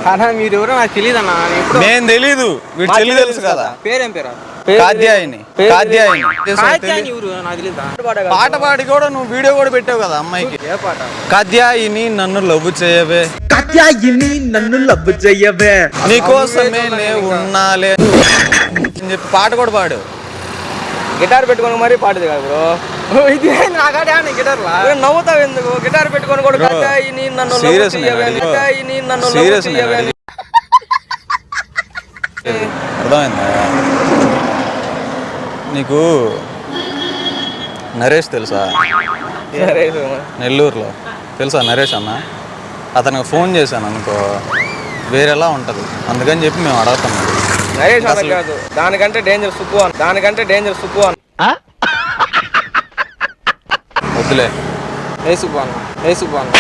అన్నా మీరు ఎవరో నాకు తెలియదు అన్న. నేను తెలీదు, వీడు చెల్లి తెలుసు కదా. పేరేం పేరా? కాత్యాయని. పాట పాడి కూడా నువ్వు వీడియో కూడా పెట్టావు కదా అమ్మాయికి. ఏ పాట? కాత్యాయిని నన్ను లవ్ చేయవే, కాత్యాయిని నన్ను లవ్ చేయవే, నీకోసమే నే ఉన్నాలే అని చెప్పి పాట కూడా పాడు. గిటార్ పెట్టుకొని మరీ పాడదు కదా బ్రో. ఇది నాకాడే గిటార్ నవ్వుతావు ఎందుకు? గిటార్ పెట్టుకొని కూడా కాత్యాయిని నన్ను లవ్ చేయవే, కాత్యాయిని నన్ను లవ్ చేయవే. అర్థమైందా నీకు? నరేష్ తెలుసా? నెల్లూరులో తెలుసా నరేష్ అన్న? అతనికి ఫోన్ చేశాను అనుకో వేరేలా ఉంటుంది, అందుకని చెప్పి మేము అడగతాం. నరేష్ అన్న కాదు, దానికంటే డేంజర్ సుబ్బు అని, దానికంటే డేంజర్ సుబ్బు అని. వద్దులే, ఏ సుబ్బు అన్న, ఏ సుబ్బు అన్న.